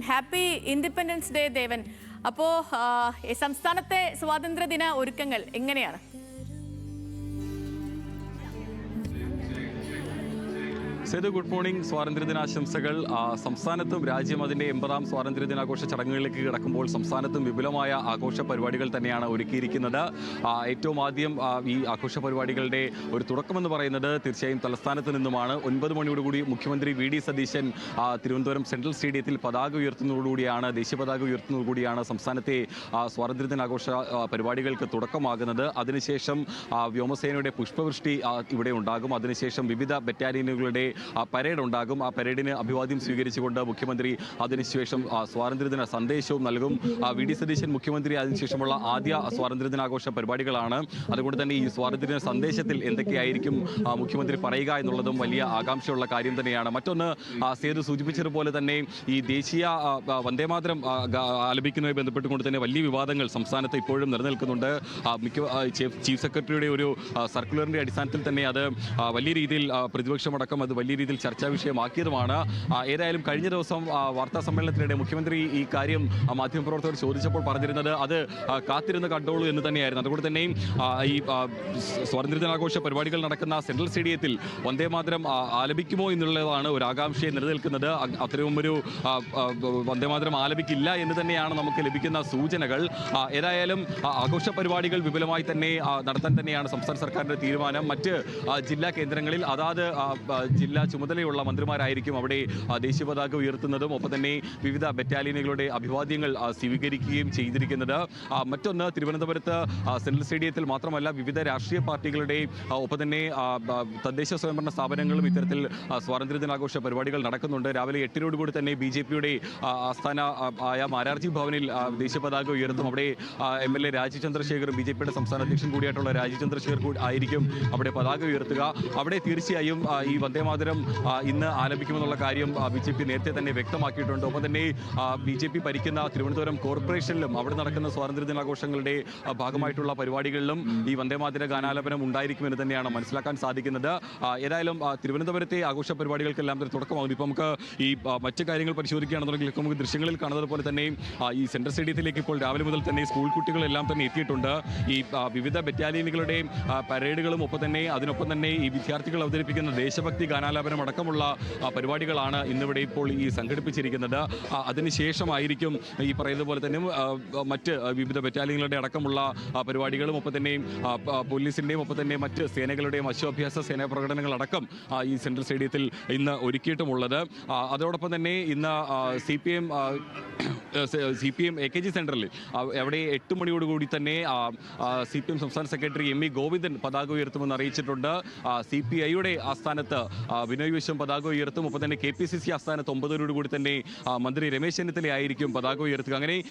Happy independence day ദേവൻ. അപ്പോ സംസ്ഥാനത്തെ സ്വാതന്ത്ര്യദിന ഒരുക്കങ്ങൾ എങ്ങനെയാണ്? Sethu, good morning. സ്വാതന്ത്ര്യദിനാശംസകൾ. സംസ്ഥാനത്തും രാജ്യം അതിൻ്റെ 80ാം സ്വാതന്ത്ര്യദിനാഘോഷ ചടങ്ങുകളിലേക്ക് കിടക്കുമ്പോൾ സംസ്ഥാനത്തും വിപുലമായ ആഘോഷ പരിപാടികൾ തന്നെയാണ് ഒരുക്കിയിരിക്കുന്നത്. ഏറ്റവും ആദ്യം ഈ ആഘോഷ പരിപാടികളുടെ ഒരു തുടക്കമെന്ന് പറയുന്നത് തീർച്ചയായും തലസ്ഥാനത്ത് നിന്നുമാണ്. 9 മണിയോടുകൂടി മുഖ്യമന്ത്രി വി.ഡി. സതീശൻ തിരുവനന്തപുരം സെൻട്രൽ സ്റ്റേഡിയത്തിൽ പതാക ഉയർത്തുന്നതോടുകൂടിയാണ്, ദേശീയ പതാക ഉയർത്തുന്നതോടുകൂടിയാണ് സംസ്ഥാനത്തെ സ്വാതന്ത്ര്യദിനാഘോഷ പരിപാടികൾക്ക് തുടക്കമാകുന്നത്. അതിനുശേഷം വ്യോമസേനയുടെ പുഷ്പവൃഷ്ടി ഇവിടെ ഉണ്ടാകും. അതിനുശേഷം വിവിധ ബറ്റാലിയനുകളുടെ പരേഡ് ഉണ്ടാകും. ആ പരേഡിന് അഭിവാദ്യം സ്വീകരിച്ചുകൊണ്ട് മുഖ്യമന്ത്രി അതിനുശേഷം സ്വാതന്ത്ര്യദിന സന്ദേശവും നൽകും. വി.ഡി. സതീശൻ മുഖ്യമന്ത്രി അതിനുശേഷമുള്ള ആദ്യ സ്വാതന്ത്ര്യദിനാഘോഷ പരിപാടികളാണ്. അതുകൊണ്ട് തന്നെ ഈ സ്വാതന്ത്ര്യദിന സന്ദേശത്തിൽ എന്തൊക്കെയായിരിക്കും മുഖ്യമന്ത്രി പറയുക എന്നുള്ളതും വലിയ ആകാംക്ഷയുള്ള കാര്യം തന്നെയാണ്. മറ്റൊന്ന്, സേതു സൂചിപ്പിച്ചതുപോലെ തന്നെ ഈ ദേശീയ വന്ദേമാതരം ആലപിക്കുന്നതുമായി ബന്ധപ്പെട്ടുകൊണ്ട് തന്നെ വലിയ വിവാദങ്ങൾ സംസ്ഥാനത്ത് ഇപ്പോഴും നിലനിൽക്കുന്നുണ്ട്. ചീഫ് സെക്രട്ടറിയുടെ ഒരു സർക്കുലറിന്റെ അടിസ്ഥാനത്തിൽ തന്നെ അത് വലിയ രീതിയിൽ പ്രതിപക്ഷമടക്കം അത് വലിയ രീതിയിൽ ചർച്ചാ വിഷയമാക്കിയതുമാണ്. ഏതായാലും കഴിഞ്ഞ ദിവസം വാർത്താ സമ്മേളനത്തിനിടെ മുഖ്യമന്ത്രി ഈ കാര്യം മാധ്യമപ്രവർത്തകർ ചോദിച്ചപ്പോൾ പറഞ്ഞിരുന്നത് അത് കാത്തിരുന്ന് കണ്ടോളൂ എന്ന് തന്നെയായിരുന്നു. അതുകൊണ്ട് തന്നെയും ഈ സ്വാതന്ത്ര്യദിനാഘോഷ പരിപാടികൾ നടക്കുന്ന സെൻട്രൽ സ്റ്റേഡിയത്തിൽ വന്ദേമാതരം ആലപിക്കുമോ എന്നുള്ളതാണ് ഒരു ആകാംക്ഷയെ നിലനിൽക്കുന്നത്. അത്തരം ഒരു വന്ദേമാതരം ആലപിക്കില്ല എന്ന് തന്നെയാണ് നമുക്ക് ലഭിക്കുന്ന സൂചനകൾ. ഏതായാലും ആഘോഷ പരിപാടികൾ വിപുലമായി തന്നെ നടത്താൻ തന്നെയാണ് സംസ്ഥാന സർക്കാരിൻ്റെ തീരുമാനം. മറ്റ് ജില്ലാ കേന്ദ്രങ്ങളിൽ അതാത് ജില്ലാ ചുമതലയുള്ള മന്ത്രിമാരായിരിക്കും അവിടെ ദേശീയ പതാക ഉയർത്തുന്നതും ഒപ്പം തന്നെ വിവിധ ബറ്റാലിയനുകളുടെ അഭിവാദ്യങ്ങൾ സ്വീകരിക്കുകയും ചെയ്തിരിക്കുന്നത്. മറ്റൊന്ന്, തിരുവനന്തപുരത്ത് സെൻട്രൽ സ്റ്റേഡിയത്തിൽ മാത്രമല്ല വിവിധ രാഷ്ട്രീയ പാർട്ടികളുടെ ഒപ്പം തന്നെ തദ്ദേശ സ്വയംഭരണ സ്ഥാപനങ്ങളും ഇത്തരത്തിൽ സ്വാതന്ത്ര്യദിനാഘോഷ പരിപാടികൾ നടക്കുന്നുണ്ട്. രാവിലെ 8 തന്നെ ബി.ജെ.പിയുടെ ആസ്ഥാന ആയ മാരാർജി ഭവനിൽ ദേശീയ പതാക ഉയർത്തും. അവിടെ എം.എൽ.എ. രാജീവ് ചന്ദ്രശേഖറും ബി.ജെ.പിയുടെ സംസ്ഥാന അധ്യക്ഷൻ കൂടിയായിട്ടുള്ള രാജീവ് ചന്ദ്രശേഖർ ആയിരിക്കും അവിടെ പതാക ഉയർത്തുക. അവിടെ തീർച്ചയായും ഈ വന്ദേമാതരം ഇന്ന് ആലപിക്കുമെന്നുള്ള കാര്യം ബി.ജെ.പി നേരത്തെ തന്നെ വ്യക്തമാക്കിയിട്ടുണ്ട്. ഒപ്പം തന്നെ ബി.ജെ.പി ഭരിക്കുന്ന തിരുവനന്തപുരം കോർപ്പറേഷനിലും അവിടെ നടക്കുന്ന സ്വാതന്ത്ര്യദിനാഘോഷങ്ങളുടെ ഭാഗമായിട്ടുള്ള പരിപാടികളിലും ഈ വന്ദേമാതര ഗാനാലാപനം ഉണ്ടായിരിക്കുമെന്ന് തന്നെയാണ് മനസ്സിലാക്കാൻ സാധിക്കുന്നത്. ഏതായാലും തിരുവനന്തപുരത്തെ ആഘോഷ പരിപാടികൾക്കെല്ലാം തന്നെ തുടക്കമാകും. ഇപ്പോൾ നമുക്ക് ഈ മറ്റ് കാര്യങ്ങൾ പരിശോധിക്കുകയാണെന്നുണ്ടെങ്കിൽ നമുക്ക് ദൃശ്യങ്ങളിൽ കാണുന്നത് പോലെ തന്നെ ഈ സെൻട്രൽ സ്റ്റേഡിയത്തിലേക്ക് ഇപ്പോൾ രാവിലെ മുതൽ തന്നെ സ്കൂൾ കുട്ടികളെല്ലാം തന്നെ എത്തിയിട്ടുണ്ട്. ഈ വിവിധ ബറ്റാലിയനുകളുടെ പരേഡുകളും ഒപ്പം തന്നെ അതിനൊപ്പം തന്നെ ഈ വിദ്യാർത്ഥികൾ അവതരിപ്പിക്കുന്ന ദേശഭക്തി ഗാനാലാപനം അടക്കമുള്ള പരിപാടികളാണ് ഇന്നിവിടെ ഇപ്പോൾ ഈ സംഘടിപ്പിച്ചിരിക്കുന്നത്. അതിനുശേഷമായിരിക്കും ഈ പറയുന്നത് പോലെ തന്നെ മറ്റ് വിവിധ ബറ്റാലിയനുകളുടെ അടക്കമുള്ള പരിപാടികളും ഒപ്പം തന്നെ പോലീസിൻ്റെയും ഒപ്പം തന്നെ മറ്റ് സേനകളുടെയും അശ്വാഭ്യാസ സേനാ പ്രകടനങ്ങളടക്കം ഈ സെൻട്രൽ സ്റ്റേഡിയത്തിൽ ഇന്ന് ഒരുക്കിയിട്ടുമുള്ളത്. അതോടൊപ്പം തന്നെ ഇന്ന് CPM AKG സെൻറ്ററിൽ അവിടെ 8 മണിയോടുകൂടി തന്നെ CPM സംസ്ഥാന സെക്രട്ടറി M.E. ഗോവിന്ദൻ പതാക ഉയർത്തുമെന്ന് അറിയിച്ചിട്ടുണ്ട്. CPIയുടെ ആസ്ഥാനത്ത് ബിനോയ് വിശ്വം പതാക ഉയർത്തും. ഒപ്പം തന്നെ KPCC ആസ്ഥാനത്ത് 9 കൂടി തന്നെ മന്ത്രി രമേശ് ചെന്നിത്തല ആയിരിക്കും പതാക ഉയർത്തുക. അങ്ങനെ